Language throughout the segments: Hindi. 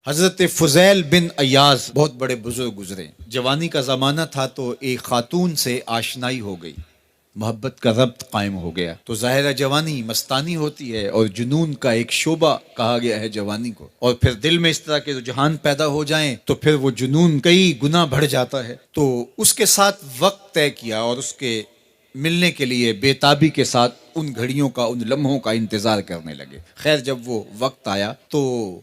हज़रत फ़ुज़ैल बिन अय्याज़ बहुत बड़े बुजुर्ग गुजरे। जवानी का ज़माना था तो एक खातून से आशनाई हो गई, मोहब्बत का रब्त कायम हो गया। तो ज़ाहिर जवानी मस्तानी होती है और जुनून का एक शोबा कहा गया है जवानी को। और फिर दिल में इस तरह के रुझान पैदा हो जाएं तो फिर वो जुनून कई गुना बढ़ जाता है। तो उसके साथ वक्त तय किया और उसके मिलने के लिए बेताबी के साथ उन घड़ियों का, उन लम्हों का इंतजार करने लगे। खैर, जब वो वक्त आया तो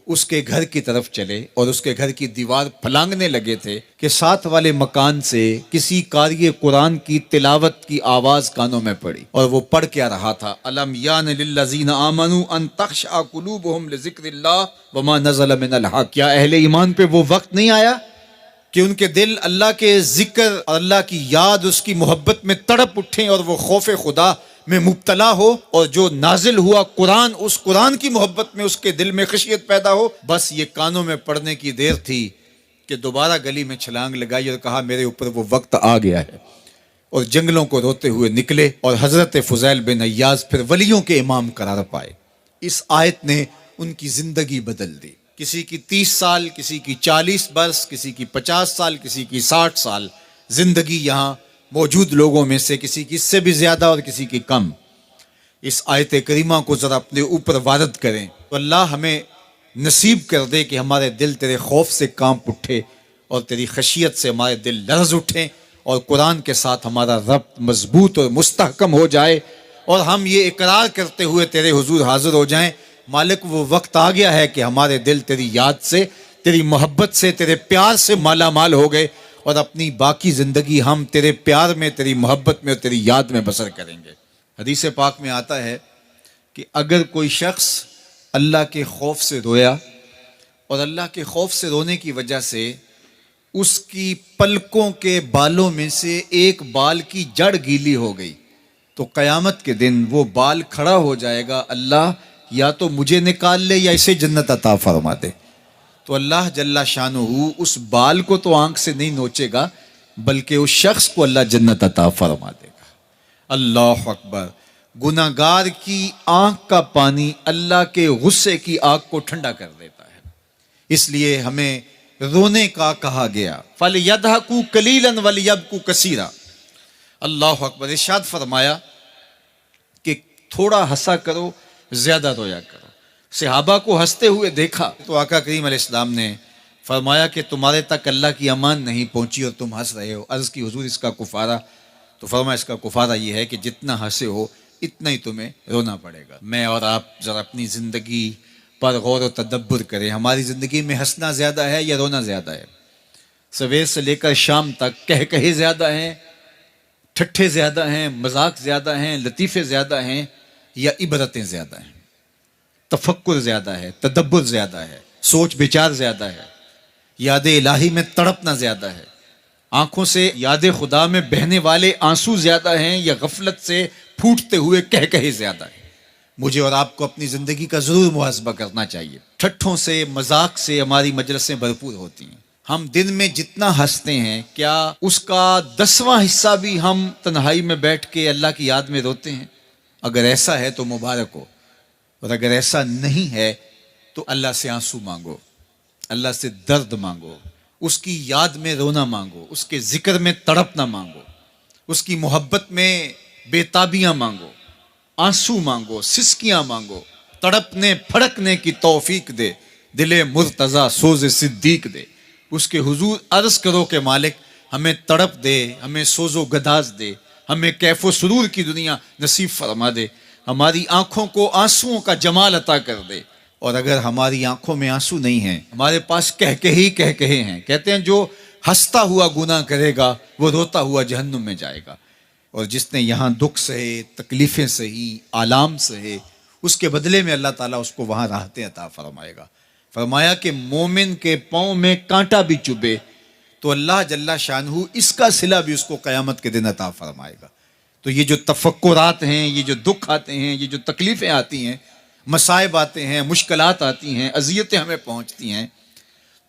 उसके घर की तरफ चले और उसके घर की दीवार फलांगने लगे थे कि साथ वाले मकान से किसी कारी कुरान की तिलावत की आवाज कानों में पड़ी। और वो पढ़ क्या रहा था, अलम यान लिल्लज़ीना आमनू अन तख़शअ क़ुलूबुहुम लिज़िक्रिल्लाह वमा नज़ल मिनल हक़। क्या अहले ईमान पे वो वक्त नहीं आया कि उनके दिल अल्लाह के जिक्र और अल्लाह की याद, उसकी मोहब्बत में तड़प उठें और वो खौफ खुदा में मुब्तला हो, और जो नाजिल हुआ कुरान, उस कुरान की मोहब्बत में उसके दिल में खशियत पैदा हो। बस ये कानों में पड़ने की देर थी कि दोबारा गली में छलांग लगाई और कहा मेरे ऊपर वो वक्त आ गया है। और जंगलों को रोते हुए निकले और हजरत फ़ुज़ैल बिन अय्याज़ फिर वलियों के इमाम करार पाए। इस आयत ने उनकी जिंदगी बदल दी। किसी की 30 साल, किसी की 40 बरस, किसी की 50 साल, किसी की 60 साल जिंदगी यहाँ मौजूद लोगों में से किसी की इससे भी ज्यादा और किसी की कम। इस आयत करीमा को जरा अपने ऊपर वारद करें तो अल्लाह हमें नसीब कर दे कि हमारे दिल तेरे खौफ से कांप उठे और तेरी खशियत से हमारे दिल लर्ज उठे और कुरान के साथ हमारा रब्त मजबूत और मुस्तहकम हो जाए और हम ये इकरार करते हुए तेरे हुजूर हाजिर हो जाएं, मालिक वो वक्त आ गया है कि हमारे दिल तेरी याद से, तेरी मोहब्बत से, तेरे प्यार से माला माल हो गए और अपनी बाकी ज़िंदगी हम तेरे प्यार में, तेरी मोहब्बत में और तेरी याद में बसर करेंगे। हदीस पाक में आता है कि अगर कोई शख्स अल्लाह के खौफ से रोया और अल्लाह के खौफ से रोने की वजह से उसकी पलकों के बालों में से एक बाल की जड़ गीली हो गई तो क़यामत के दिन वो बाल खड़ा हो जाएगा, अल्लाह या तो मुझे निकाल ले या इसे जन्नत अता फरमा दे। तो अल्लाह जल्ला शानुहु उस बाल को तो आंख से नहीं नोचेगा बल्कि उस शख्स को अल्लाह जन्नत अता फरमा देगा। अल्लाह अकबर। गुनाहगार की आंख का पानी अल्लाह के गुस्से की आग को ठंडा कर देता है। इसलिए हमें रोने का कहा गया, फल यदहकू कलीलन वल यबकू कसीरा। अल्लाह अकबर। इरशाद फरमाया कि थोड़ा हंसा करो, ज्यादा रोया करो। सहाबा को हंसते हुए देखा तो आका करीम अलैहिस्सलाम ने फरमाया कि तुम्हारे तक अल्लाह की अमान नहीं पहुंची और तुम हंस रहे हो। अर्ज की हुजूर इसका कुफारा? तो फरमाया इसका कुफारा ये है कि जितना हंसे हो इतना ही तुम्हें रोना पड़ेगा। मैं और आप जरा अपनी जिंदगी पर गौर और तदब्बुर करें। हमारी जिंदगी में हंसना ज्यादा है या रोना ज्यादा है? सवेर से लेकर शाम तक कह कहे ज्यादा हैं, ठट्ठे ज्यादा हैं, मजाक ज्यादा हैं, लतीफ़े ज्यादा हैं या इबरतें ज्यादा हैं? तफक्कुर ज्यादा है, तदब्बुर ज्यादा है, सोच विचार ज्यादा है, याद इलाही में तड़पना ज्यादा है, आंखों से याद खुदा में बहने वाले आंसू ज्यादा हैं या गफलत से फूटते हुए कह कहे ज्यादा है? मुझे और आपको अपनी जिंदगी का जरूर मुहासबा करना चाहिए। ठट्ठों से, मजाक से हमारी मजलिसें भरपूर होती हैं। हम दिन में जितना हंसते हैं क्या उसका 10वां हिस्सा भी हम तन्हाई में बैठ के अल्लाह की याद में रोते हैं? अगर ऐसा है तो मुबारक हो, और अगर ऐसा नहीं है तो अल्लाह से आंसू मांगो, अल्लाह से दर्द मांगो, उसकी याद में रोना मांगो, उसके जिक्र में तड़पना मांगो, उसकी मोहब्बत में बेताबियां मांगो, आंसू मांगो, सिसकियां मांगो, तड़पने फड़कने की तौफीक दे, दिले मुर्तजा सोज सिद्दीक दे। उसके हुजूर अर्ज करो कि मालिक हमें तड़प दे, हमें सोजो गदाज दे, हमें कैफो सुरूर की दुनिया नसीब फरमा दे, हमारी आंखों को आंसुओं का जमाल अता कर दे। और अगर हमारी आंखों में आंसू नहीं हैं, हमारे पास कह कहे हैं, कहते हैं जो हंसता हुआ गुनाह करेगा वो रोता हुआ जहन्नुम में जाएगा, और जिसने यहाँ दुख सहे, तकलीफें सही, आलाम सहे, उसके बदले में अल्लाह ताला उसको वहां राहतें अता फरमाएगा। फरमाया कि मोमिन के पाँव में कांटा भी चुभे तो अल्लाह जल्ला शानहू इसका सिला भी उसको क़यामत के दिन अता फरमाएगा। तो ये जो तफक्कुरात हैं, ये जो दुख आते हैं, ये जो तकलीफ़ें आती हैं, मसाइब आते हैं, मुश्किलात आती हैं, अज़ियतें हमें पहुँचती हैं,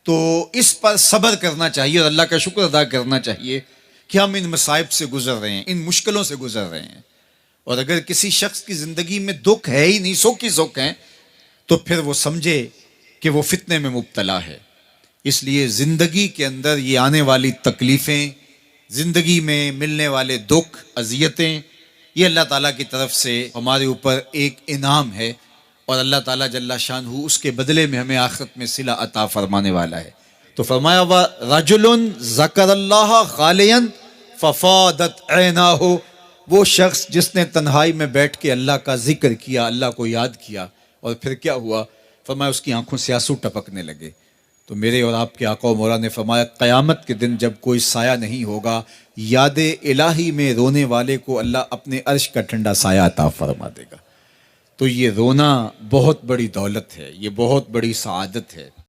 तो इस पर सब्र करना चाहिए और अल्लाह का शुक्र अदा करना चाहिए कि हम इन मसाइब से गुजर रहे हैं, इन मुश्किलों से गुजर रहे हैं। और अगर किसी शख्स की ज़िंदगी में दुख है ही नहीं, सुख ही सुख है, तो फिर वो समझे कि वो फितने में मुब्तला है। इसलिए ज़िंदगी के अंदर ये आने वाली तकलीफ़ें, ज़िंदगी में मिलने वाले दुख, अज़ियतें, ये अल्लाह ताला की तरफ से हमारे ऊपर एक इनाम है और अल्लाह ताला जल्ला शानहू उसके बदले में हमें आखिरत में सिला अता फरमाने वाला है। तो फरमाया व रजुलुन ज़करल्लाह खालियन फ़फ़ादत ऐनाहु, वो शख्स जिसने तन्हाई में बैठ के अल्लाह का जिक्र किया, अल्लाह को याद किया, और फिर क्या हुआ? फरमाया उसकी आंखों से आंसू टपकने लगे। तो मेरे और आपके आका मौला ने फरमाया क़यामत के दिन जब कोई साया नहीं होगा, याद इलाही में रोने वाले को अल्लाह अपने अर्श का ठंडा साया अता फरमा देगा। तो ये रोना बहुत बड़ी दौलत है, ये बहुत बड़ी सआदत है।